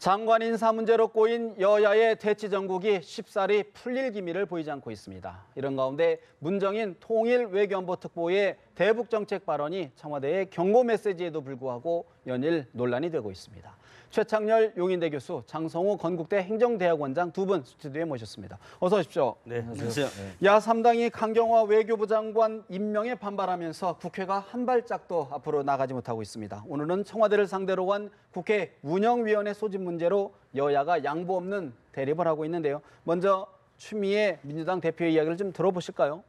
장관 인사 문제로 꼬인 여야의 대치 정국이 쉽사리 풀릴 기미를 보이지 않고 있습니다. 이런 가운데 문정인 통일외교안보 특보의 대북 정책 발언이 청와대의 경고 메시지에도 불구하고 연일 논란이 되고 있습니다. 최창렬 용인대 교수, 장성우 건국대 행정대학원장 두 분 스튜디오에 모셨습니다. 어서 오십시오. 네, 안녕하세요. 야3당이 강경화 외교부 장관 임명에 반발하면서 국회가 한 발짝도 앞으로 나가지 못하고 있습니다. 오늘은 청와대를 상대로 한 국회 운영위원회 소집 문제로 여야가 양보 없는 대립을 하고 있는데요. 먼저 추미애 민주당 대표의 이야기를 좀 들어보실까요?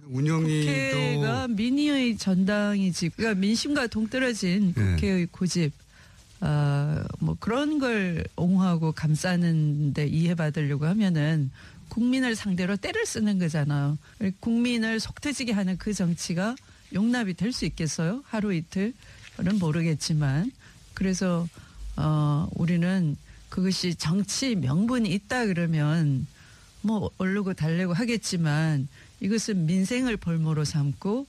국회가 민의의 전당이지, 그러니까 민심과 동떨어진 국회의 고집, 뭐 그런 걸 옹호하고 감싸는데 이해받으려고 하면은 국민을 상대로 때를 쓰는 거잖아요. 국민을 속 터지게 하는 그 정치가 용납이 될 수 있겠어요? 하루 이틀은 모르겠지만, 그래서 우리는 그것이 정치 명분이 있다 그러면 뭐 오르고 달래고 하겠지만, 이것은 민생을 볼모로 삼고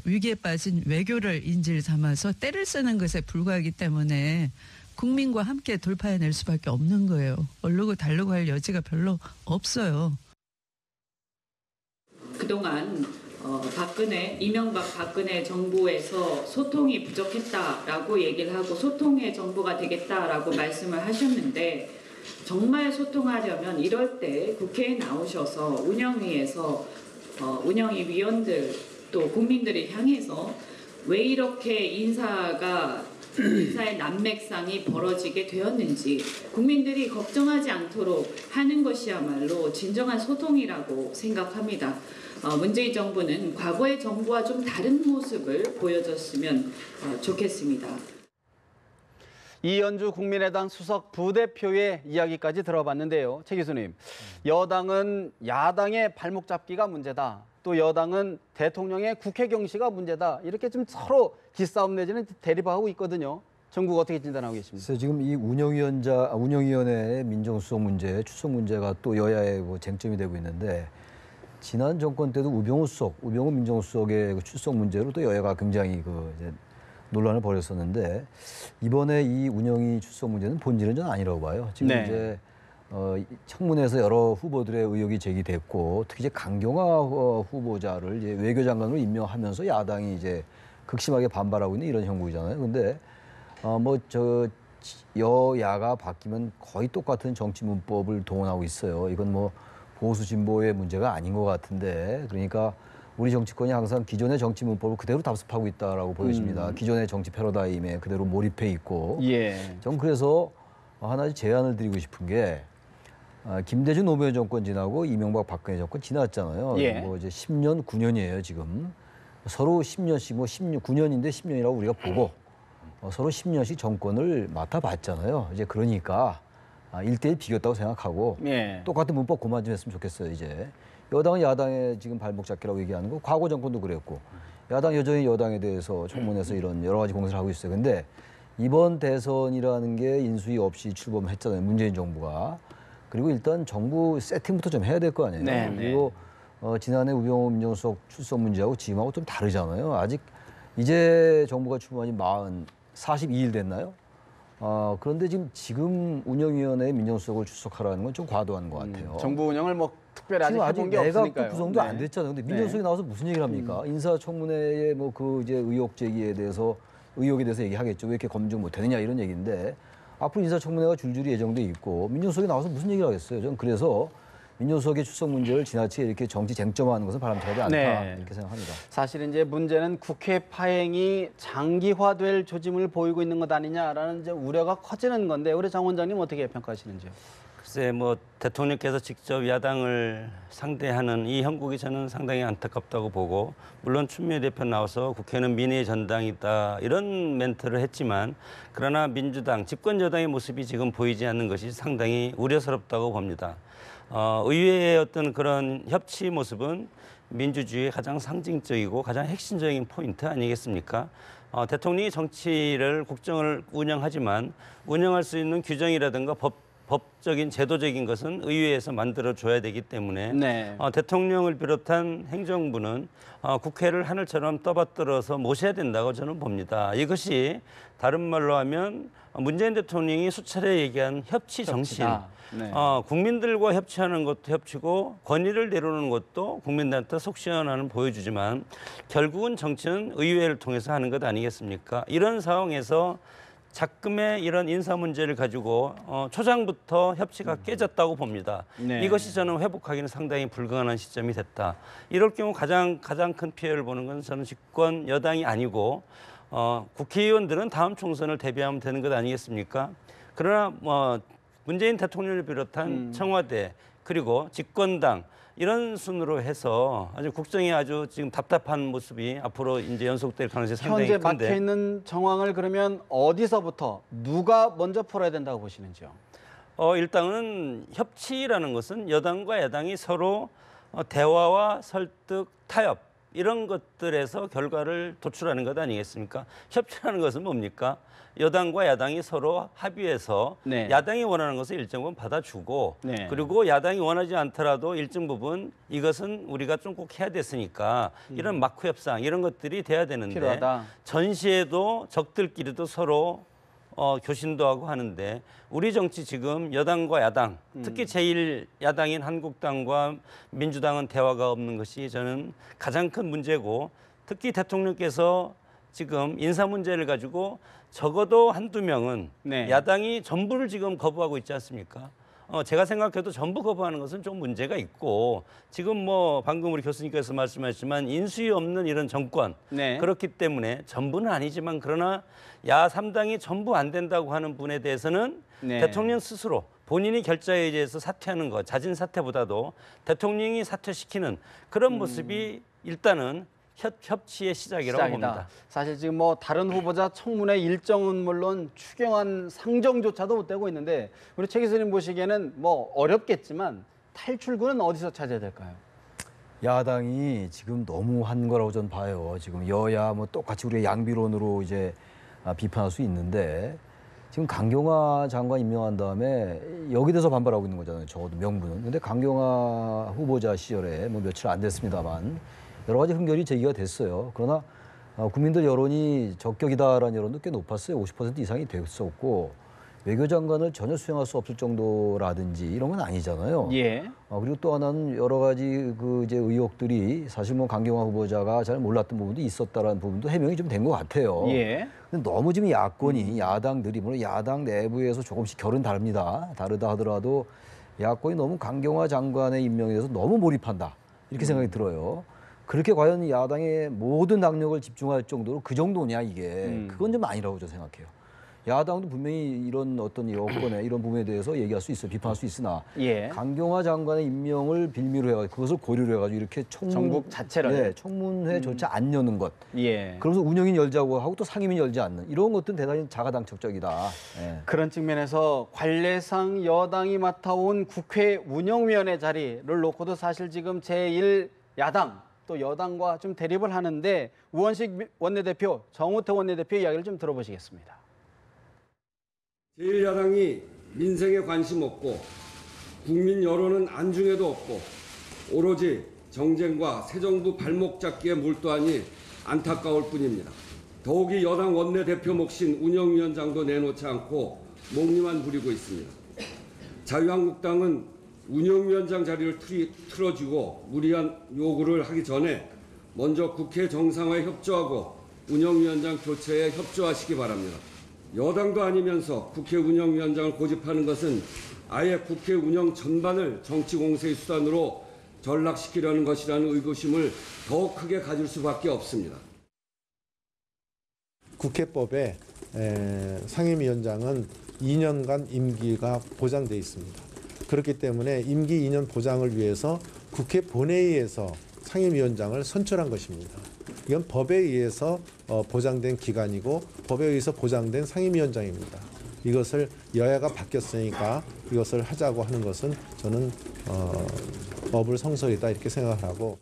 위기에 빠진 외교를 인질 삼아서 때를 쓰는 것에 불과하기 때문에 국민과 함께 돌파해낼 수밖에 없는 거예요. 오르고 달래고 할 여지가 별로 없어요. 그동안 이명박 박근혜 정부에서 소통이 부족했다라고 얘기를 하고 소통의 정부가 되겠다라고 말씀을 하셨는데, 정말 소통하려면 이럴 때 국회에 나오셔서 운영위에서 운영위 위원들 또 국민들을 향해서 왜 이렇게 인사의 난맥상이 벌어지게 되었는지 국민들이 걱정하지 않도록 하는 것이야말로 진정한 소통이라고 생각합니다. 문재인 정부는 과거의 정부와 좀 다른 모습을 보여줬으면 좋겠습니다. 이현주 국민의당 수석 부대표의 이야기까지 들어봤는데요. 최 교수님, 여당은 야당의 발목 잡기가 문제다. 또 여당은 대통령의 국회 경시가 문제다. 이렇게 좀 서로 기싸움 내지는 대립하고 있거든요. 정부가 어떻게 진단하고 계십니까? 그래서 지금 이 운영위원회의 민정수석 문제, 출석 문제가 또 여야의 쟁점이 되고 있는데, 지난 정권 때도 우병우 민정수석의 출석 문제로 또 여야가 굉장히 이제 논란을 벌였었는데, 이번에 이 운영위 출석 문제는 본질은 전 아니라고 봐요. 지금 이제 청문회에서 여러 후보들의 의혹이 제기됐고, 특히 이제 강경화 후보자를 이제 외교장관으로 임명하면서 야당이 이제 극심하게 반발하고 있는 이런 형국이잖아요. 근데 여야가 바뀌면 거의 똑같은 정치 문법을 동원하고 있어요. 이건 뭐 보수 진보의 문제가 아닌 것 같은데, 그러니까 우리 정치권이 항상 기존의 정치 문법을 그대로 답습하고 있다라고 보여집니다. 기존의 정치 패러다임에 그대로 몰입해 있고. 전 그래서 하나 제안을 드리고 싶은 게, 김대중 노무현 정권 지나고 이명박 박근혜 정권 지났잖아요. 뭐 이제 10년, 9년이에요 지금. 서로 10년씩 9년인데 10년이라고 우리가 보고 서로 10년씩 정권을 맡아봤잖아요. 이제 그러니까 1대1 비겼다고 생각하고 똑같은 문법 그만 좀 했으면 좋겠어요. 이제 여당은 야당의 지금 발목 잡기라고 얘기하는 거, 과거 정권도 그랬고, 야당 여전히 여당에 대해서 청문회에서 이런 여러 가지 공세를 하고 있어요. 근데 이번 대선이라는 게 인수위 없이 출범했잖아요, 문재인 정부가. 그리고 일단 정부 세팅부터 좀 해야 될 거 아니에요. 그리고 지난해 우병우 민정수석 출석 문제하고 지금하고 좀 다르잖아요. 아직 이제 정부가 출범한 지 42일 됐나요? 그런데 지금 운영위원회 민정수석을 출석하라는 건 좀 과도한 것 같아요. 정부 운영을 뭐 특별히 아직 해본 게 내각도 없으니까요. 구성도 안 됐잖아요. 근데 민정수석이 나와서 무슨 얘기를 합니까? 인사청문회의 이제 의혹 제기에 대해서 얘기하겠죠. 왜 이렇게 검증 못했느냐 이런 얘기인데, 앞으로 인사청문회가 줄줄이 예정돼 있고 민정수석이 나와서 무슨 얘기를 하겠어요. 저는 그래서 민정수석의 출석 문제를 지나치게 이렇게 정치 쟁점화하는 것은 바람직하지 않다 이렇게 생각합니다. 사실 이제 문제는 국회 파행이 장기화될 조짐을 보이고 있는 것 아니냐라는 이제 우려가 커지는 건데, 우리 장 원장님 어떻게 평가하시는지요? 글쎄 대통령께서 직접 야당을 상대하는 이 형국이 저는 상당히 안타깝다고 보고, 물론 추미애 대표 나와서 국회는 민의의 전당이다 이런 멘트를 했지만, 그러나 민주당 집권 여당의 모습이 지금 보이지 않는 것이 상당히 우려스럽다고 봅니다. 의회의 어떤 그런 협치 모습은 민주주의의 가장 상징적이고 가장 핵심적인 포인트 아니겠습니까? 대통령이 국정을 운영하지만 운영할 수 있는 규정이라든가 법적인 제도적인 것은 의회에서 만들어줘야 되기 때문에 네. 대통령을 비롯한 행정부는 국회를 하늘처럼 떠받들어서 모셔야 된다고 저는 봅니다. 이것이 다른 말로 하면 문재인 대통령이 수차례 얘기한 협치 정신. 네. 국민들과 협치하는 것도 협치고 권위를 내려놓는 것도 국민들한테 속 시원함을 보여주지만 결국은 정치는 의회를 통해서 하는 것 아니겠습니까? 이런 상황에서 작금의 이런 인사 문제를 가지고 초장부터 협치가 깨졌다고 봅니다. 네. 이것이 저는 회복하기는 상당히 불가능한 시점이 됐다. 이럴 경우 가장 큰 피해를 보는 건 저는 집권 여당이 아니고 국회의원들은 다음 총선을 대비하면 되는 것 아니겠습니까? 그러나 문재인 대통령을 비롯한 청와대 그리고 집권당 이런 순으로 해서 아주 국정이 아주 지금 답답한 모습이 앞으로 이제 연속될 가능성이 상당히 현재 큰데. 막혀 있는 정황을 그러면 어디서부터 누가 먼저 풀어야 된다고 보시는지요? 일단은 협치라는 것은 여당과 야당이 서로 대화와 설득, 타협 이런 것들에서 결과를 도출하는 것 아니겠습니까? 협치라는 것은 뭡니까? 여당과 야당이 서로 합의해서 네. 야당이 원하는 것을 일정 부분 받아주고 네. 그리고 야당이 원하지 않더라도 일정 부분 이것은 우리가 좀 꼭 해야 됐으니까 이런 마크 협상 이런 것들이 돼야 되는데 필요하다. 전시에도 적들끼리도 서로 교신도 하고 하는데 우리 정치 지금 여당과 야당 특히 제1야당인 한국당과 민주당은 대화가 없는 것이 저는 가장 큰 문제고 특히 대통령께서 지금 인사 문제를 가지고 적어도 한두 명은 네. 야당이 전부를 지금 거부하고 있지 않습니까? 제가 생각해도 전부 거부하는 것은 좀 문제가 있고 지금 방금 우리 교수님께서 말씀하셨지만 인수위 없는 이런 정권 네. 그렇기 때문에 전부는 아니지만 그러나 야 3당이 전부 안 된다고 하는 분에 대해서는 네. 대통령 스스로 본인이 결자에 의해서 사퇴하는 것 자진 사퇴보다도 대통령이 사퇴시키는 그런 모습이 일단은 협치의 시작이라고 봅니다. 사실 지금 다른 후보자 청문회 일정은 물론 추경안 상정조차도 못 되고 있는데 우리 최 교수님 보시기에는 어렵겠지만 탈출구는 어디서 찾아야 될까요? 야당이 지금 너무 한 거라고 전 봐요. 지금 여야 똑같이 우리가 양비론으로 이제 비판할 수 있는데 지금 강경화 장관 임명한 다음에 여기 대해서 반발하고 있는 거잖아요. 적어도 명분은. 근데 강경화 후보자 시절에 며칠 안 됐습니다만 여러 가지 흠결이 제기가 됐어요. 그러나 국민들 여론이 적격이다라는 여론도 꽤 높았어요. 50% 이상이 됐었고 외교장관을 전혀 수행할 수 없을 정도라든지 이런 건 아니잖아요. 예. 그리고 또 하나는 여러 가지 이제 의혹들이 사실 강경화 후보자가 잘 몰랐던 부분도 있었다라는 부분도 해명이 좀 된 것 같아요. 예. 근데 너무 지금 야권이 야당들이 물론 야당 내부에서 조금씩 결은 다르다 하더라도 야권이 너무 강경화 장관의 임명에 대해서 너무 몰입한다 이렇게 생각이 들어요. 그렇게 과연 야당의 모든 당력을 집중할 정도로 그 정도냐 이게 그건 좀 아니라고 저는 생각해요. 야당도 분명히 이런 어떤 여건에 이런 부분에 대해서 얘기할 수 있어 비판할 수 있으나 예. 강경화 장관의 임명을 빌미로 해가지고 그것을 고려로 해가지고 이렇게 전국 자체를 청문회조차 안 여는 것. 예. 그러면서 운영인 열자고 하고 또 상임인 열지 않는 이런 것들은 대단히 자가당착적이다. 예. 그런 측면에서 관례상 여당이 맡아온 국회 운영위원회 자리를 놓고도 사실 지금 제1야당 또 여당과 좀 대립을 하는데 우원식 원내대표, 정우택 원내대표 이야기를 좀 들어보시겠습니다. 제1야당이 민생에 관심 없고 국민 여론은 안중에도 없고 오로지 정쟁과 새 정부 발목 잡기에 몰두하니 안타까울 뿐입니다. 더욱이 여당 원내대표 몫인 운영위원장도 내놓지 않고 목리만 부리고 있습니다. 자유한국당은 운영위원장 자리를 틀어주고 무리한 요구를 하기 전에 먼저 국회 정상화에 협조하고 운영위원장 교체에 협조하시기 바랍니다. 여당도 아니면서 국회 운영위원장을 고집하는 것은 아예 국회 운영 전반을 정치 공세의 수단으로 전락시키려는 것이라는 의구심을 더욱 크게 가질 수밖에 없습니다. 국회법에 상임위원장은 2년간 임기가 보장돼 있습니다. 그렇기 때문에 임기 2년 보장을 위해서 국회 본회의에서 상임위원장을 선출한 것입니다. 이건 법에 의해서 보장된 기간이고 법에 의해서 보장된 상임위원장입니다. 이것을 여야가 바뀌었으니까 이것을 하자고 하는 것은 저는 법을 성설이다 이렇게 생각을 하고.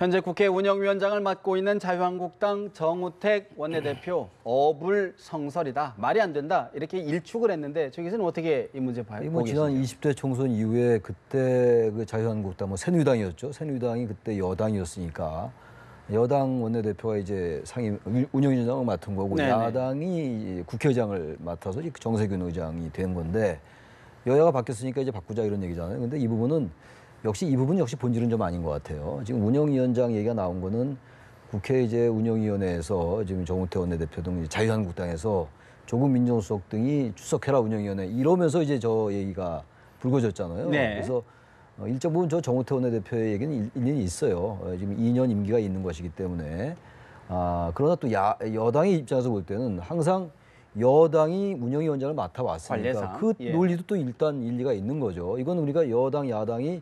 현재 국회 운영위원장을 맡고 있는 자유한국당 정우택 원내대표 어불성설이다. 말이 안 된다. 이렇게 일축을 했는데 저기서는 어떻게 이 문제 보고 뭐 지난 계십니까? 20대 총선 이후에 그때 그 자유한국당 뭐 새누리당이었죠. 새누리당이 그때 여당이었으니까 여당 원내대표가 이제 운영위원장을 맡은 거고 네네. 야당이 국회의장을 맡아서 정세균 의장이 된 건데 여야가 바뀌었으니까 이제 바꾸자 이런 얘기잖아요. 근데 이 부분 역시 본질은 좀 아닌 것 같아요. 지금 운영위원장 얘기가 나온 거는 국회 이제 운영위원회에서 지금 정우택 원내대표 등 자유한국당에서 조국 민정수석 등이 출석해라 운영위원회 이러면서 이제 저 얘기가 불거졌잖아요. 네. 그래서 일정 부분 저 정우택 원내대표의 얘기는 일리는 있어요. 지금 2년 임기가 있는 것이기 때문에. 그러나 또 여당의 입장에서 볼 때는 항상 여당이 운영위원장을 맡아왔으니까 관례상, 그 예. 논리도 또 일단 일리가 있는 거죠. 이건 우리가 여당, 야당이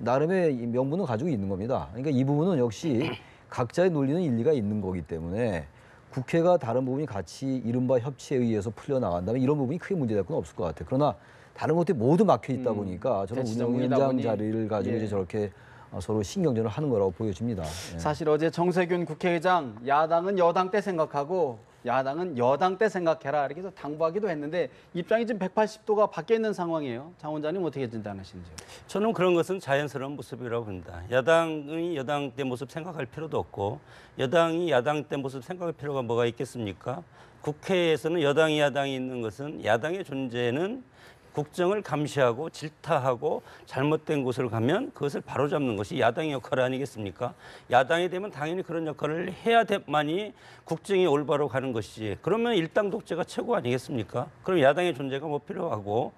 나름의 명분을 가지고 있는 겁니다. 그러니까 이 부분은 역시 각자의 논리는 일리가 있는 거기 때문에 국회가 다른 부분이 같이 이른바 협치에 의해서 풀려나간다면 이런 부분이 크게 문제될 건 없을 것 같아요. 그러나 다른 것들이 모두 막혀 있다 보니까 저는 대치정국이다 운영위원장 보니, 자리를 가지고 예. 이제 저렇게 서로 신경전을 하는 거라고 보여집니다. 예. 사실 어제 정세균 국회의장 야당은 여당 때 생각하고 야당은 여당 때 생각해라 이렇게 해서 당부하기도 했는데 입장이 지금 180도가 바뀌어 있는 상황이에요. 장 원장님 어떻게 진단하시는지요? 저는 그런 것은 자연스러운 모습이라고 봅니다. 야당이 여당 때 모습 생각할 필요도 없고 여당이 야당 때 모습 생각할 필요가 뭐가 있겠습니까? 국회에서는 여당이 야당이 있는 것은 야당의 존재는 국정을 감시하고 질타하고 잘못된 곳을 가면 그것을 바로잡는 것이 야당의 역할 아니겠습니까? 야당이 되면 당연히 그런 역할을 해야 될만이 국정이 올바로 가는 것이지. 그러면 일당 독재가 최고 아니겠습니까? 그럼 야당의 존재가 뭐 필요하고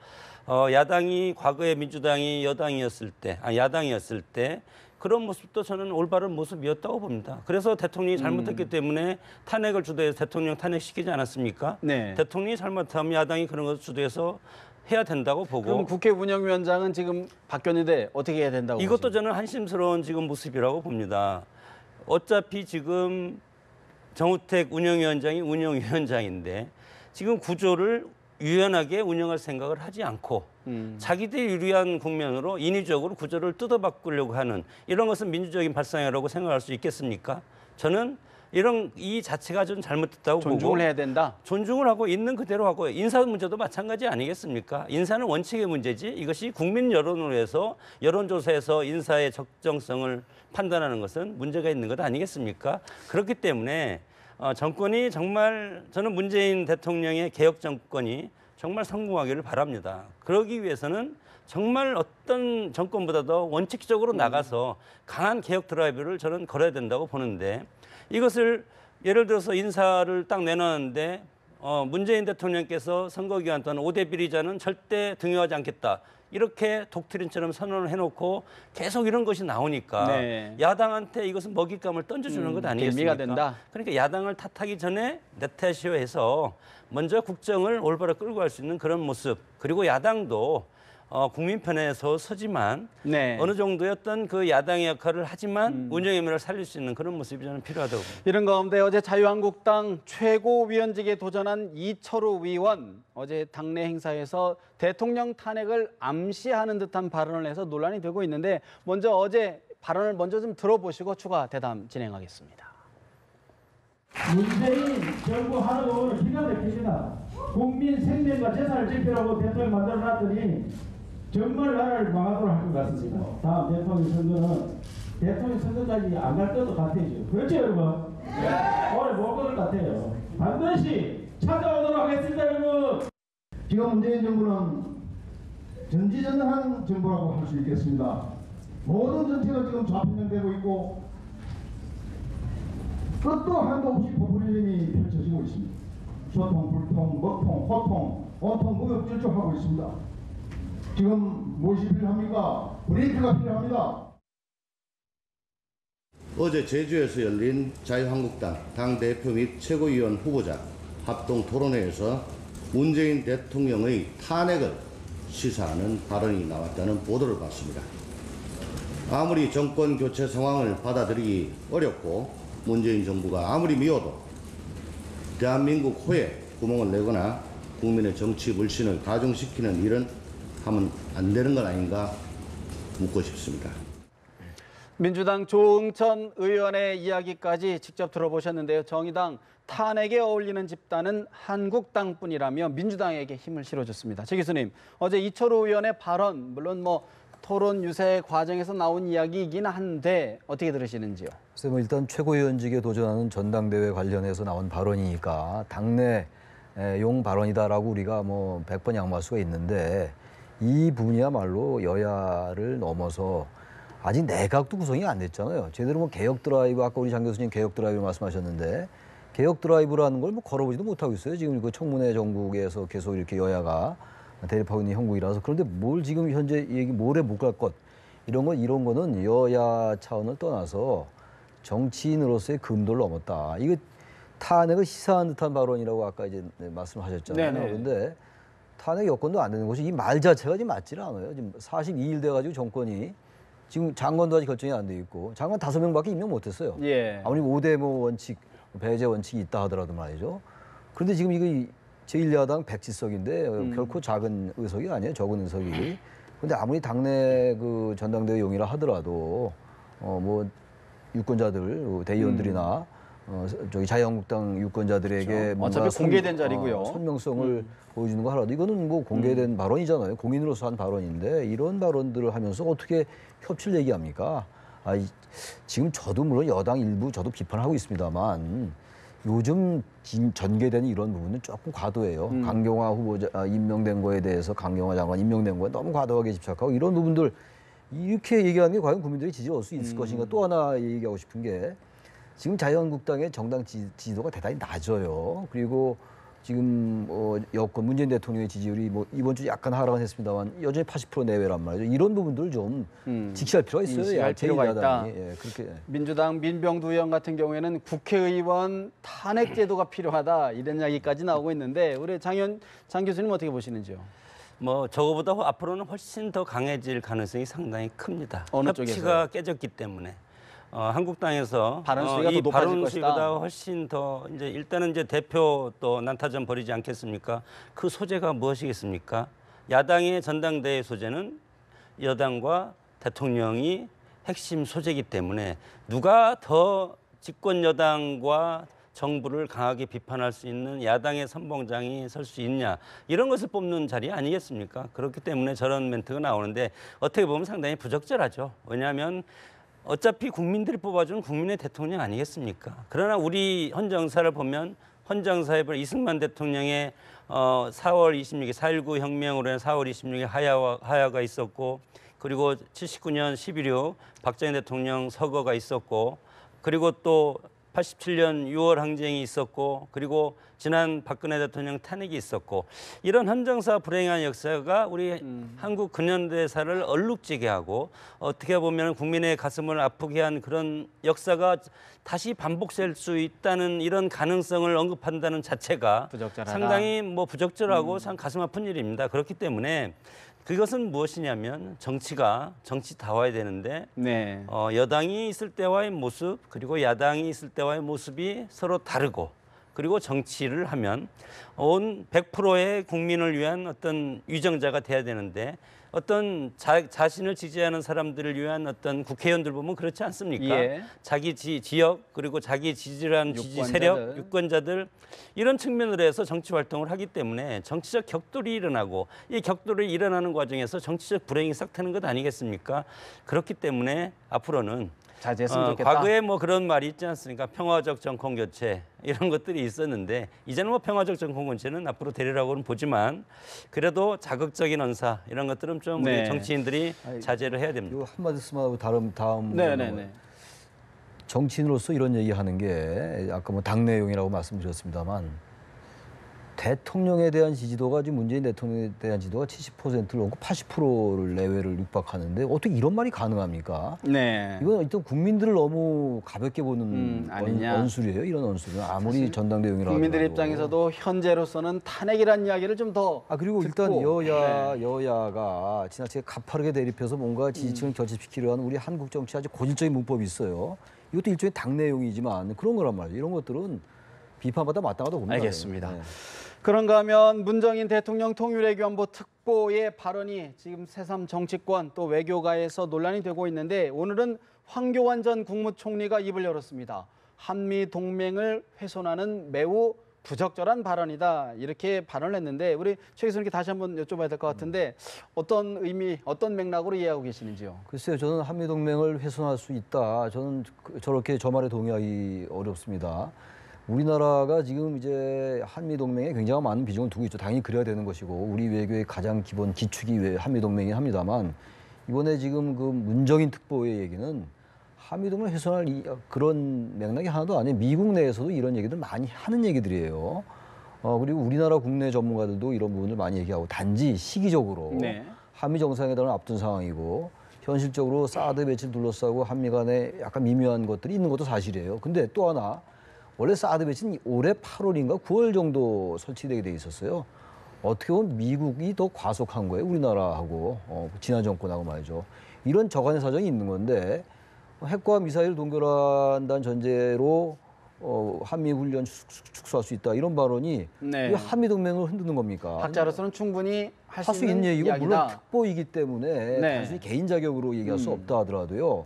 야당이 과거에 민주당이 야당이었을 때 그런 모습도 저는 올바른 모습이었다고 봅니다. 그래서 대통령이 잘못했기 때문에 탄핵을 주도해서 대통령 탄핵시키지 않았습니까? 네. 대통령이 잘못하면 야당이 그런 것을 주도해서 해야 된다고 보고 그럼 국회 운영위원장은 지금 바뀌었는데 어떻게 해야 된다고 이것도 보십니까? 저는 한심스러운 지금 모습이라고 봅니다. 어차피 지금 정우택 운영위원장이 운영위원장인데 지금 구조를 유연하게 운영할 생각을 하지 않고 자기들 유리한 국면으로 인위적으로 구조를 뜯어바꾸려고 하는 이런 것은 민주적인 발상이라고 생각할 수 있겠습니까? 저는 이 자체가 좀 잘못됐다고 보고 존중을 해야 된다. 존중을 하고 있는 그대로 하고 인사 문제도 마찬가지 아니겠습니까? 인사는 원칙의 문제지 이것이 국민 여론으로 해서 여론조사에서 인사의 적정성을 판단하는 것은 문제가 있는 것 아니겠습니까? 그렇기 때문에 정권이 정말 저는 문재인 대통령의 개혁 정권이 정말 성공하기를 바랍니다. 그러기 위해서는 정말 어떤 정권보다도 원칙적으로 나가서 강한 개혁 드라이브를 저는 걸어야 된다고 보는데 이것을 예를 들어서 인사를 딱 내놨는데 문재인 대통령께서 선거 기간 동안 5대 비리자는 절대 등용하지 않겠다. 이렇게 독트린처럼 선언을 해놓고 계속 이런 것이 나오니까 네. 야당한테 이것은 먹잇감을 던져주는 것 아니겠습니까? 빌미가 된다. 그러니까 야당을 탓하기 전에 네타시오해서 먼저 국정을 올바로 끌고 갈 수 있는 그런 모습 그리고 야당도 국민 편에 서지만 네. 어느 정도의 어떤 그 야당의 역할을 하지만 운영의 면을 살릴 수 있는 그런 모습이 저는 필요하다고 봅니다. 이런 가운데 어제 자유한국당 최고위원직에 도전한 이철우 의원 어제 당내 행사에서 대통령 탄핵을 암시하는 듯한 발언을 해서 논란이 되고 있는데 먼저 어제 발언을 먼저 좀 들어보시고 추가 대담 진행하겠습니다. 문재인 정부 하는 거 기가 막힙니다. 국민 생명과 재산을 지키라고 대통령 만들어놨더니 정말 나라를 망하도록 할 것 같습니다. 다음 대통령 선거는 대통령 선거까지 안 갈 것도 같아요. 그렇죠 여러분? 네. 오늘 못 갈 것 같아요. 반드시 찾아오도록 하겠습니다 여러분. 지금 문재인 정부는 전지전능한 정부라고 할 수 있겠습니다. 모든 정책은 지금 좌편향되고 있고 끝도 한도 없이 포퓰리즘이 펼쳐지고 있습니다. 소통, 불통, 먹통, 호통, 온통 무역질주하고 있습니다. 지금 무엇이 필요합니까? 브레이크가 필요합니다. 어제 제주에서 열린 자유한국당 당대표 및 최고위원 후보자 합동 토론회에서 문재인 대통령의 탄핵을 시사하는 발언이 나왔다는 보도를 봤습니다. 아무리 정권 교체 상황을 받아들이기 어렵고 문재인 정부가 아무리 미워도 대한민국 호에 구멍을 내거나 국민의 정치 불신을 가중시키는 일은 하면 안 되는 건 아닌가 묻고 싶습니다. 민주당 조응천 의원의 이야기까지 직접 들어보셨는데요. 정의당 탄핵에 어울리는 집단은 한국당뿐이라며 민주당에게 힘을 실어줬습니다. 최 교수님, 어제 이철우 의원의 발언, 물론 뭐 토론 유세 과정에서 나온 이야기이긴 한데 어떻게 들으시는지요? 글쎄 뭐 일단 최고위원직에 도전하는 전당대회 관련해서 나온 발언이니까 당내용 발언이다라고 우리가 뭐 100번 양보할 수가 있는데 이 부분이야말로 여야를 넘어서 아직 내각도 구성이 안 됐잖아요. 제대로 뭐 개혁 드라이브, 아까 우리 장 교수님 개혁 드라이브 말씀하셨는데 개혁 드라이브라는 걸 뭐 걸어보지도 못하고 있어요. 지금 그 청문회 정국에서 계속 이렇게 여야가 대립하고 있는 형국이라서. 그런데 뭘 지금 현재 얘기 모레 못 갈 것 이런 거는 여야 차원을 떠나서 정치인으로서의 금도를 넘었다. 이거 탄핵을 시사한 듯한 발언이라고 아까 이제 말씀하셨잖아요. 그런데 탄핵 여건도 안 되는 것이 이 말 자체가 지금 맞지를 않아요. 지금 42일 돼가지고 정권이 지금 장관도 아직 결정이 안 돼 있고 장관 5명밖에 임명 못했어요. 예. 아무리 5대 원칙, 배제 원칙이 있다 하더라도 말이죠. 그런데 지금 이거 제1야당 107석인데 결코 작은 의석이 아니에요. 적은 의석이. 근데 아무리 당내 그 전당대회 용이라 하더라도 뭐 유권자들, 대의원들이나 저기 자유한국당 유권자들에게 그렇죠. 뭔가 어차피 공개된 자리고요. 선명성을 보여주는 거 하라도 이거는 뭐 공개된 발언이잖아요. 공인으로서 한 발언인데 이런 발언들을 하면서 어떻게 협치를 얘기합니까? 지금 저도 물론 여당 일부 저도 비판하고 있습니다만 요즘 전개되는 이런 부분은 조금 과도해요. 강경화 후보자 임명된 거에 대해서 강경화 장관 임명된 거에 너무 과도하게 집착하고 이런 부분들 이렇게 얘기하는 게 과연 국민들이 지지를 얻을 수 있을 것인가. 또 하나 얘기하고 싶은 게 지금 자유한국당의 정당 지지도가 대단히 낮아요. 그리고 지금 여권 문재인 대통령의 지지율이 뭐 이번 주 약간 하락은 했습니다만 여전히 80% 내외란 말이죠. 이런 부분들을 좀 직시할 필요가 있어요. 인식할 필요가 있다. 예, 그렇게. 민주당 민병두 의원 같은 경우에는 국회의원 탄핵 제도가 필요하다 이런 이야기까지 나오고 있는데 우리 장 교수님 어떻게 보시는지요? 뭐 저거보다 앞으로는 훨씬 더 강해질 가능성이 상당히 큽니다. 어느 협치가 쪽에서요? 깨졌기 때문에. 한국당에서 발언 수위가 더 이 높아질 발언 것이다. 수위보다 훨씬 더 이제 일단은 이제 대표 또 난타전 벌이지 않겠습니까? 그 소재가 무엇이겠습니까? 야당의 전당대회 소재는 여당과 대통령이 핵심 소재이기 때문에 누가 더 집권 여당과 정부를 강하게 비판할 수 있는 야당의 선봉장이 설 수 있냐 이런 것을 뽑는 자리 아니겠습니까? 그렇기 때문에 저런 멘트가 나오는데 어떻게 보면 상당히 부적절하죠. 왜냐하면 어차피 국민들이 뽑아준 국민의 대통령 아니겠습니까? 그러나 우리 헌정사를 보면 헌정사에 보면 이승만 대통령의 4월 26일 4.19 혁명으로 인해 4월 26일 하야가 있었고 그리고 79년 11.6 박정희 대통령 서거가 있었고 그리고 또 87년 6월 항쟁이 있었고 그리고 지난 박근혜 대통령 탄핵이 있었고 이런 헌정사 불행한 역사가 우리 한국 근현대사를 얼룩지게 하고 어떻게 보면 국민의 가슴을 아프게 한 그런 역사가 다시 반복될 수 있다는 이런 가능성을 언급한다는 자체가 부적절하다. 상당히 뭐 부적절하고 참 가슴 아픈 일입니다. 그렇기 때문에 그것은 무엇이냐면 정치다워야 되는데 네. 여당이 있을 때와의 모습 그리고 야당이 있을 때와의 모습이 서로 다르고 그리고 정치를 하면 온 100%의 국민을 위한 어떤 위정자가 돼야 되는데 어떤 자신을 지지하는 사람들을 위한 어떤 국회의원들 보면 그렇지 않습니까? 예. 자기 지역 그리고 자기 지지를 하는 지지 세력, 유권자들 이런 측면으로 해서 정치 활동을 하기 때문에 정치적 격돌이 일어나고 이 격돌이 일어나는 과정에서 정치적 불행이 싹트는 것 아니겠습니까? 그렇기 때문에 앞으로는 자제했으면 좋겠다. 과거에 뭐 그런 말이 있지 않습니까? 평화적 정권 교체 이런 것들이 있었는데 이제는 뭐 평화적 정권 교체는 앞으로 되리라고는 보지만 그래도 자극적인 언사 이런 것들은 좀 우리 정치인들이 자제를 해야 됩니다. 요 한 말씀만 하고 다음 네네네. 정치인으로서 이런 얘기하는 게 아까 뭐 당내용이라고 말씀드렸습니다만 대통령에 대한 지지도가 지금 문재인 대통령에 대한 지지도가 70%를 넘고 80%를 내외를 육박하는데 어떻게 이런 말이 가능합니까? 네. 이건 일단 국민들을 너무 가볍게 보는 아니냐. 언술이에요. 이런 언술은 아무리 전당대회라도 국민들 입장에서도 현재로서는 탄핵이라는 이야기를 좀 더 그리고 일단 여야가 지나치게 가파르게 대립해서 뭔가 지지층을 결집시키려 하는 우리 한국 정치 아주 고질적인 문법이 있어요. 이것도 일종의 당내용이지만 그런 거란 말이에요. 이런 것들은 비판받아 마땅하다고 봅니다. 알겠습니다. 네. 그런가 하면 문정인 대통령 통일외교안보 특보의 발언이 지금 새삼 정치권 또 외교가에서 논란이 되고 있는데 오늘은 황교안 전 국무총리가 입을 열었습니다. 한미 동맹을 훼손하는 매우 부적절한 발언이다. 이렇게 발언을 했는데 우리 최 교수님께 다시 한번 여쭤봐야 될 것 같은데 어떤 의미, 어떤 맥락으로 이해하고 계시는지요? 글쎄요, 저는 한미 동맹을 훼손할 수 있다. 저는 저렇게 저 말에 동의하기 어렵습니다. 우리나라가 지금 이제 한미 동맹에 굉장히 많은 비중을 두고 있죠. 당연히 그래야 되는 것이고 우리 외교의 가장 기본 기축이 한미 동맹이긴 합니다만 이번에 지금 그 문정인 특보의 얘기는 한미 동맹을 훼손할 그런 맥락이 하나도 아니에요. 미국 내에서도 이런 얘기들 많이 하는 얘기들이에요. 그리고 우리나라 국내 전문가들도 이런 부분을 많이 얘기하고 단지 시기적으로 네. 한미 정상회담을 앞둔 상황이고 현실적으로 사드 배치를 둘러싸고 한미 간에 약간 미묘한 것들이 있는 것도 사실이에요. 근데 또 하나 원래 사드 배치는 올해 8월인가 9월 정도 설치되게 돼 있었어요. 어떻게 보면 미국이 더 과속한 거예요. 우리나라하고 지난 정권하고 말이죠. 이런 저간의 사정이 있는 건데 핵과 미사일 동결한다는 전제로 한미 훈련 축소할 수 있다 이런 발언이 네. 왜 한미 동맹을 흔드는 겁니까? 학자로서는 충분히 할 수 할 수 있는 얘기고 이야기다. 물론 특보이기 때문에 네. 단순히 개인 자격으로 얘기할 수 없다 하더라도요.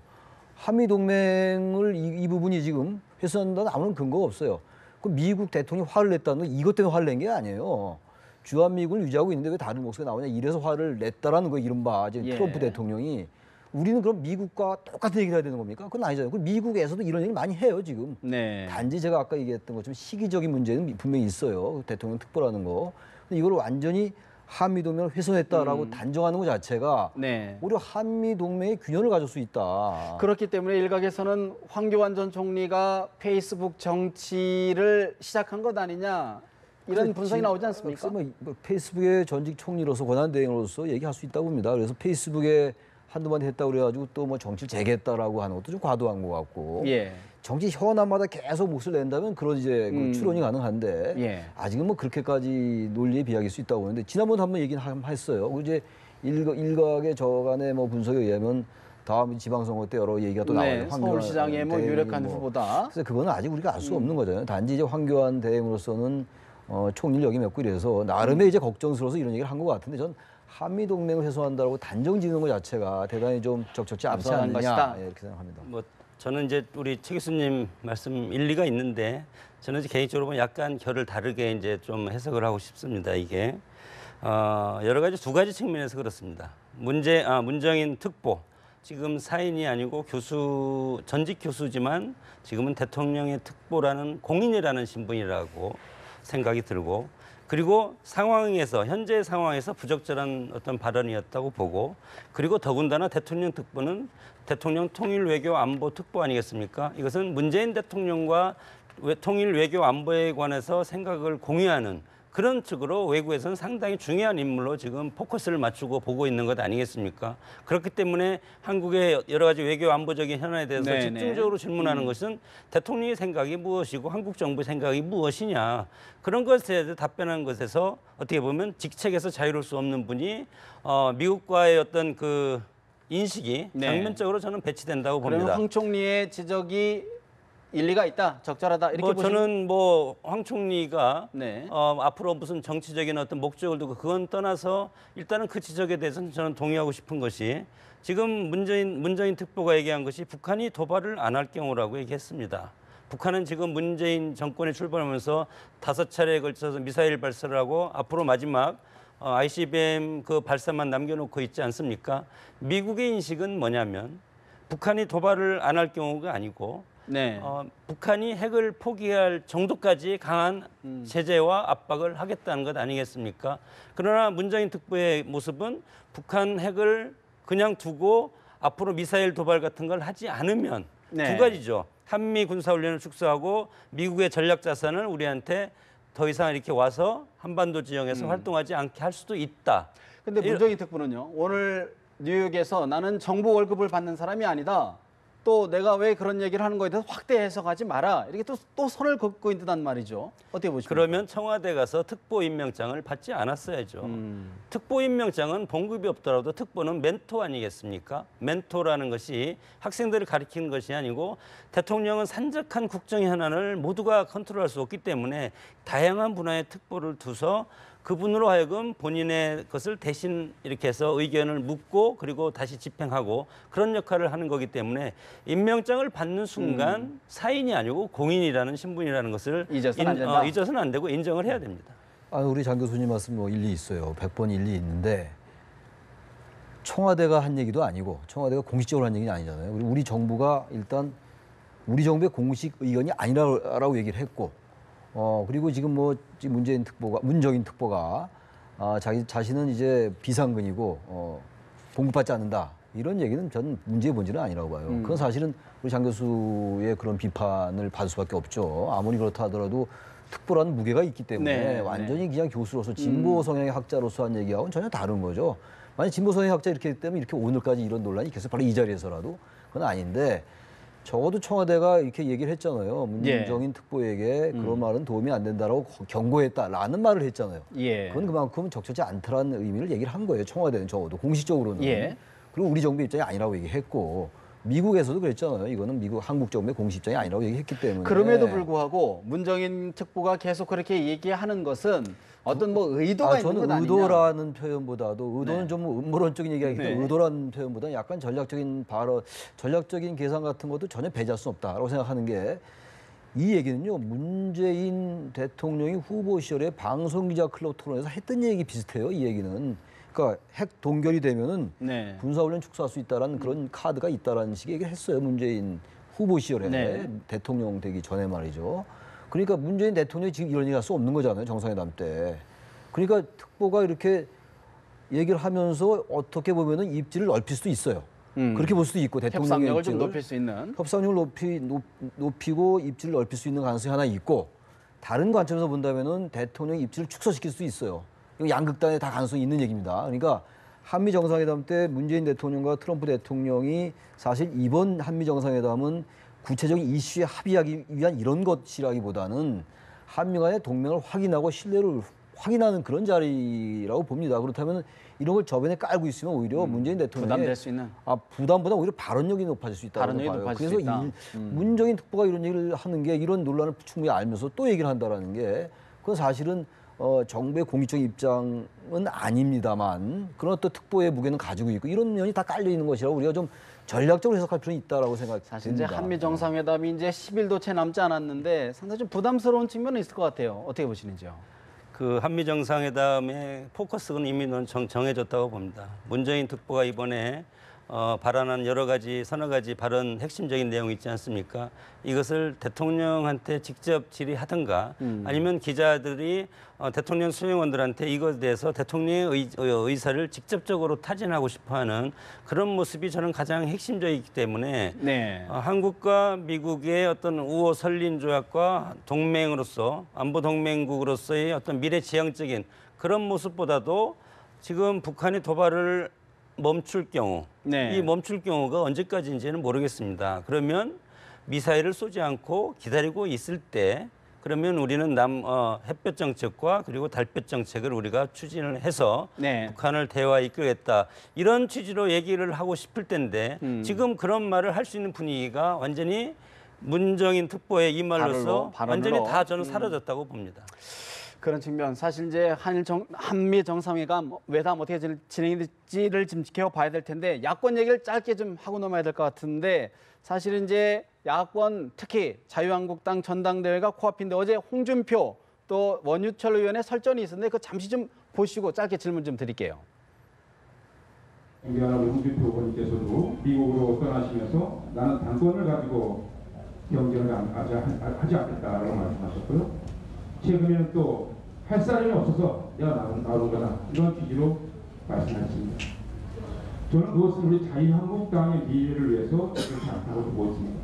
한미 동맹을 이 부분이 지금 훼손한다는 아무런 근거가 없어요. 그럼 미국 대통령이 화를 냈다는 건 이것 때문에 화를 낸 게 아니에요. 주한미군을 유지하고 있는데 왜 다른 목소리가 나오냐 이래서 화를 냈다라는 거 이른바 지금 예. 트럼프 대통령이 우리는 그럼 미국과 똑같은 얘기를 해야 되는 겁니까? 그건 아니잖아요. 그럼 미국에서도 이런 얘기를 많이 해요 지금. 네. 단지 제가 아까 얘기했던 것처럼 시기적인 문제는 분명히 있어요. 대통령 특보라는 거. 근데 이걸 완전히 한미 동맹을 훼손했다라고 단정하는 것 자체가 네. 오히려 한미 동맹의 균열을 가질 수 있다. 그렇기 때문에 일각에서는 황교안 전 총리가 페이스북 정치를 시작한 것 아니냐 이런 분석이 나오지 않습니까? 뭐 페이스북의 전직 총리로서 권한대행으로서 얘기할 수 있다고 봅니다. 그래서 페이스북에 한두 번 했다고 그래가지고 또 뭐 정치를 재개했다라고 하는 것도 좀 과도한 것 같고. 예. 정치 현안마다 계속 몫을 낸다면 그런 이제 그 추론이 가능한데 예. 아직은 뭐 그렇게까지 논리에 비약일 수 있다고 보는데 지난번에 한번 얘기는 했어요. 그 이제 일각의 저간의 뭐 분석에 의하면 다음 지방선거 때 여러 얘기가 또 나와요. 네, 서울시장의 뭐 유력한 후보다. 그래서 그거는 아직 우리가 알 수가 없는 거잖아요. 단지 이제 황교안 대행으로서는 총리를 역임했고 이래서 나름의 이제 걱정스러워서 이런 얘기를 한 것 같은데 전 한미 동맹을 훼손한다고 단정 지는 것 자체가 대단히 좀 적절치 않지 앞서간 않느냐 것이다. 이렇게 생각합니다. 뭐 저는 이제 우리 최 교수님 말씀 일리가 있는데 저는 이제 개인적으로 보면 약간 결을 다르게 이제 좀 해석을 하고 싶습니다. 이게 여러 가지 두 가지 측면에서 그렇습니다. 문정인 특보 지금 사인이 아니고 교수 전직 교수지만 지금은 대통령의 특보라는 공인이라는 신분이라고 생각이 들고 그리고 상황에서 현재 상황에서 부적절한 어떤 발언이었다고 보고 그리고 더군다나 대통령 특보는 대통령 통일 외교 안보 특보 아니겠습니까? 이것은 문재인 대통령과 통일 외교 안보에 관해서 생각을 공유하는 그런 측으로 외국에서는 상당히 중요한 인물로 지금 포커스를 맞추고 보고 있는 것 아니겠습니까? 그렇기 때문에 한국의 여러 가지 외교 안보적인 현안에 대해서 네네. 집중적으로 질문하는 것은 대통령의 생각이 무엇이고 한국 정부의 생각이 무엇이냐 그런 것에 대해서 답변하는 것에서 어떻게 보면 직책에서 자유로울 수 없는 분이 미국과의 어떤 그 인식이 네. 장면적으로 저는 배치된다고 그러면 봅니다. 황 총리의 지적이 일리가 있다, 적절하다 이렇게 뭐 보시면 저는 뭐 황 총리가 네. 앞으로 무슨 정치적인 어떤 목적을 두고 그건 떠나서 일단은 그 지적에 대해서는 저는 동의하고 싶은 것이 지금 문재인 특보가 얘기한 것이 북한이 도발을 안 할 경우라고 얘기했습니다. 북한은 지금 문재인 정권이 출범하면서 5차례에 걸쳐서 미사일 발사를 하고 앞으로 마지막 ICBM 그 발사만 남겨놓고 있지 않습니까? 미국의 인식은 뭐냐면 북한이 도발을 안 할 경우가 아니고 네. 북한이 핵을 포기할 정도까지 강한 제재와 압박을 하겠다는 것 아니겠습니까? 그러나 문정인 특보의 모습은 북한 핵을 그냥 두고 앞으로 미사일 도발 같은 걸 하지 않으면 네. 두 가지죠. 한미 군사훈련을 축소하고 미국의 전략 자산을 우리한테 더 이상 이렇게 와서 한반도 지형에서 활동하지 않게 할 수도 있다. 근데 문정인 특보는요. 오늘 뉴욕에서 나는 정부 월급을 받는 사람이 아니다. 또 내가 왜 그런 얘기를 하는 거에 대해서 확대 해석하지 마라. 이렇게 또 선을 긋고 있단 말이죠. 어떻게 보십니까? 그러면 청와대 가서 특보 임명장을 받지 않았어야죠. 특보 임명장은 봉급이 없더라도 특보는 멘토 아니겠습니까? 멘토라는 것이 학생들을 가리키는 것이 아니고 대통령은 산적한 국정 현안을 모두가 컨트롤할 수 없기 때문에 다양한 분야의 특보를 두서 그분으로 하여금 본인의 것을 대신 이렇게 해서 의견을 묻고 그리고 다시 집행하고 그런 역할을 하는 거기 때문에 임명장을 받는 순간 사인이 아니고 공인이라는 신분이라는 것을 잊어서는 안 된다. 잊어서는 안 되고 인정을 해야 됩니다. 우리 장 교수님 말씀 뭐 일리 있어요. 100번 일리 있는데 청와대가 한 얘기도 아니고 청와대가 공식적으로 한 얘기는 아니잖아요. 그리고 우리 정부가 일단 우리 정부의 공식 의견이 아니라고 얘기를 했고 그리고 지금 뭐 문정인 특보가 자기 자신은 이제 비상근이고 봉급받지 않는다 이런 얘기는 저는 문제의 본질은 아니라고 봐요. 그건 사실은 우리 장 교수의 그런 비판을 받을 수밖에 없죠. 아무리 그렇다 하더라도 특보라는 무게가 있기 때문에 완전히 그냥 교수로서 진보 성향의 학자로서 한 얘기하고는 전혀 다른 거죠. 만약 진보 성향의 학자 이렇게 됐다면 이렇게 오늘까지 이런 논란이 계속 바로 이 자리에서라도 그건 아닌데. 적어도 청와대가 이렇게 얘기를 했잖아요. 문정인 특보에게 그런 말은 도움이 안 된다라고 경고했다라는 말을 했잖아요. 그건 그만큼 적절치 않다라는 의미를 얘기를 한 거예요. 청와대는 적어도 공식적으로는. 그리고 우리 정부 입장이 아니라고 얘기했고 미국에서도 그랬잖아요. 이거는 한국 정부의 공식 입장이 아니라고 얘기했기 때문에. 그럼에도 불구하고 문정인 특보가 계속 그렇게 얘기하는 것은 어떤 뭐 의도가 있는 것 아니냐. 저는 의도라는 표현보다도 의도는 좀 음모론적인 얘기하기 때문에 의도라는 표현보다는 약간 전략적인 발언, 전략적인 계산 같은 것도 전혀 배제할 수 없다라고 생각하는 게 이 얘기는요. 문재인 대통령이 후보 시절에 방송기자 클럽 토론에서 했던 얘기 비슷해요. 이 얘기는. 그러니까 핵 동결이 되면은 군사훈련 축소할 수 있다라는 그런 카드가 있다라는 식의 얘기를 했어요. 문재인 후보 시절에 대통령 되기 전에 말이죠. 그러니까 문재인 대통령이 지금 이런 얘기 할 수 없는 거잖아요. 정상회담 때. 그러니까 특보가 이렇게 얘기를 하면서 어떻게 보면은 입지를 넓힐 수도 있어요. 그렇게 볼 수도 있고 대통령의 협상력을 입지를 좀 높일 수 있는. 협상력을 높이고 입지를 넓힐 수 있는 가능성이 하나 있고 다른 관점에서 본다면은 대통령의 입지를 축소시킬 수 있어요. 이거 양극단에 다 가능성이 있는 얘기입니다. 그러니까 한미 정상회담 때 문재인 대통령과 트럼프 대통령이 사실 이번 한미 정상회담은 구체적인 이슈에 합의하기 위한 이런 것이라기보다는 한미 간의 동맹을 확인하고 신뢰를 확인하는 그런 자리라고 봅니다. 그렇다면 이런 걸 저변에 깔고 있으면 오히려 문재인 대통령이 부담될 수 있는 부담보다 오히려 발언력이 높아질 수 있다고 봐요. 그래서 문정인 특보가 이런 얘기를 하는 게 이런 논란을 충분히 알면서 또 얘기를 한다라는 게 그건 사실은 정부의 공식적인 입장은 아닙니다만 그런 또 특보의 무게는 가지고 있고 이런 면이 다 깔려 있는 것이라고 우리가 좀 전략적으로 해석할 필요는 있다라고 생각됩니다. 사실 이제 한미 정상회담이 이제 10일도 채 남지 않았는데 상당히 좀 부담스러운 측면은 있을 것 같아요. 어떻게 보시는지요? 그 한미 정상회담의 포커스는 이미 정해졌다고 봅니다. 문정인 특보가 이번에 발언한 서너 가지 발언 핵심적인 내용이 있지 않습니까? 이것을 대통령한테 직접 질의하든가 아니면 기자들이 대통령 수행원들한테 이것에 대해서 대통령의 의사를 직접적으로 타진하고 싶어하는 그런 모습이 저는 가장 핵심적이기 때문에 한국과 미국의 어떤 우호 설린 조약과 동맹으로서 안보 동맹국으로서의 어떤 미래지향적인 그런 모습보다도 지금 북한의 도발을 멈출 경우 이 멈출 경우가 언제까지인지는 모르겠습니다. 그러면 미사일을 쏘지 않고 기다리고 있을 때 그러면 우리는 햇볕 정책과 그리고 달볕 정책을 우리가 추진을 해서 북한을 대화에 이끌겠다. 이런 취지로 얘기를 하고 싶을 텐데 지금 그런 말을 할 수 있는 분위기가 완전히 문정인 특보의 이 말로서 완전히 다 저는 사라졌다고 봅니다. 그런 측면 사실 이제 한미 정상회담 회담 어떻게 진행이 될지를 좀 지켜봐야 될 텐데 야권 얘기를 짧게 좀 하고 넘어야 될 것 같은데 사실은 이제 야권 특히 자유한국당 전당대회가 코앞인데 어제 홍준표 또 원유철 의원의 설전이 있었는데 그거 잠시 좀 보시고 짧게 질문 좀 드릴게요. 존경하는 홍준표 의원님께서도 미국으로 떠나시면서 나는 당권을 가지고 경쟁을 하지 않겠다라고 말씀하셨고요. 최근에는 또 할 사람이 없어서 내가 나오거나 이런 취지로 말씀하셨습니다. 저는 그것은 우리 자유한국당의 미래를 위해서 그렇지 않다고 보고 있습니다.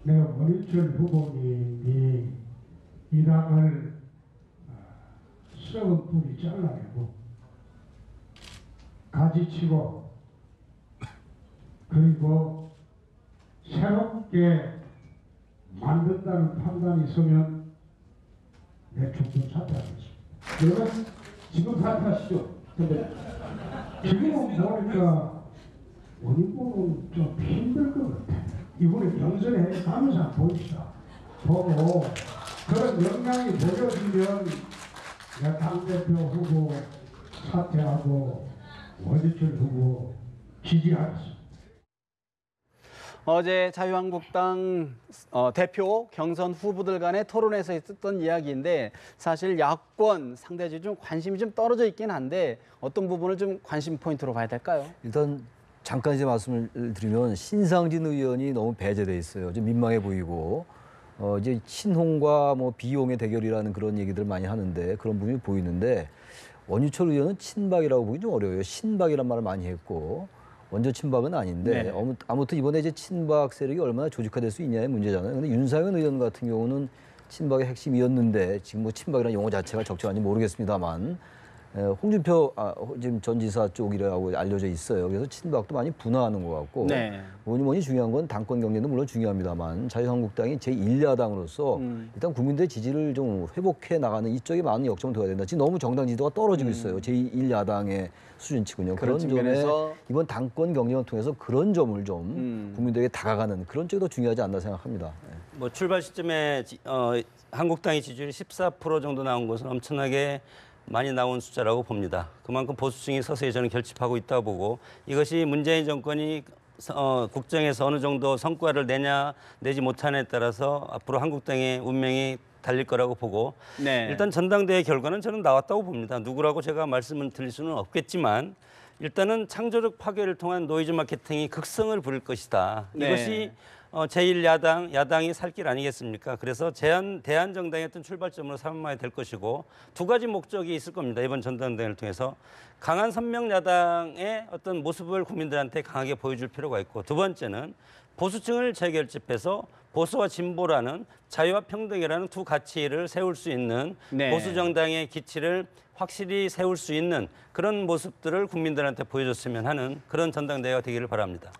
내가 원유철 후보님이 이 당을 썩은 뿌리 잘라내고 가지치고 그리고 새롭게 만든다는 판단이 있으면 내 중도 사퇴하겠습니다. 그러면 지금 사퇴하시죠. 근데 지금은 보니까 원인보는 좀 힘들 것 같아. 이번에 경선에 가면서 봅시다. 보고 그런 영향이 보여지면 당대표 후보 사퇴하고 원희철 후보 지지하겠습니다. 어제 자유한국당 대표 경선 후보들 간의 토론에서 있었던 이야기인데 사실 야권 상대적으로 좀 관심이 좀 떨어져 있긴 한데 어떤 부분을 좀 관심 포인트로 봐야 될까요? 일단 잠깐 이제 말씀을 드리면 신상진 의원이 너무 배제돼 있어요. 좀 민망해 보이고 이제 친홍과 뭐 비홍의 대결이라는 그런 얘기들 많이 하는데 그런 부분이 보이는데 원유철 의원은 친박이라고 보기 좀 어려워요. 신박이란 말을 많이 했고. 완전 친박은 아닌데 네. 아무튼 이번에 이제 친박 세력이 얼마나 조직화될 수 있냐의 문제잖아요. 근데 윤상현 의원 같은 경우는 친박의 핵심이었는데 지금 뭐 친박이라는 용어 자체가 적절한지 모르겠습니다만 홍준표 지금 전 지사 쪽이라고 알려져 있어요. 그래서 친박도 많이 분화하는 것 같고 네. 뭐니 중요한 건 당권 경쟁도 물론 중요합니다만 자유한국당이 제1야당으로서 일단 국민들의 지지를 좀 회복해 나가는 이쪽에 많은 역점을 둬야 된다. 지금 너무 정당 지지도가 떨어지고 있어요. 제1야당의 수준치군요. 그런 점에 이번 당권 경쟁을 통해서 그런 점을 좀 국민들에게 다가가는 그런 쪽이 더 중요하지 않나 생각합니다. 뭐 출발 시점에 한국당의 지지율이 14% 정도 나온 것은 엄청나게 많이 나온 숫자라고 봅니다. 그만큼 보수층이 서서히 저는 결집하고 있다고 보고 이것이 문재인 정권이 국정에서 어느 정도 성과를 내냐 내지 못하냐에 따라서 앞으로 한국당의 운명이 달릴 거라고 보고 네. 일단 전당대회 결과는 저는 나왔다고 봅니다. 누구라고 제가 말씀을 드릴 수는 없겠지만 일단은 창조적 파괴를 통한 노이즈 마케팅이 극성을 부릴 것이다. 네. 이것이 제1야당, 야당이 살 길 아니겠습니까? 그래서 대한정당의 어떤 출발점으로 삼아야 될 것이고 두 가지 목적이 있을 겁니다. 이번 전당대회를 통해서 강한 선명 야당의 어떤 모습을 국민들한테 강하게 보여줄 필요가 있고 두 번째는 보수층을 재결집해서 보수와 진보라는 자유와 평등이라는 두 가치를 세울 수 있는 네. 보수 정당의 기치를 확실히 세울 수 있는 그런 모습들을 국민들한테 보여줬으면 하는 그런 전당대회가 되기를 바랍니다.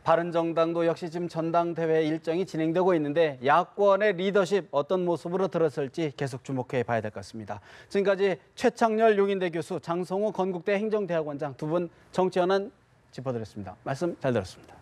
바른정당도 역시 지금 전당대회 일정이 진행되고 있는데 야권의 리더십 어떤 모습으로 들어설지 계속 주목해 봐야 될 것 같습니다. 지금까지 최창렬 용인대 교수, 장성호 건국대 행정대학원장 두 분 정치 현안 짚어드렸습니다. 말씀 잘 들었습니다.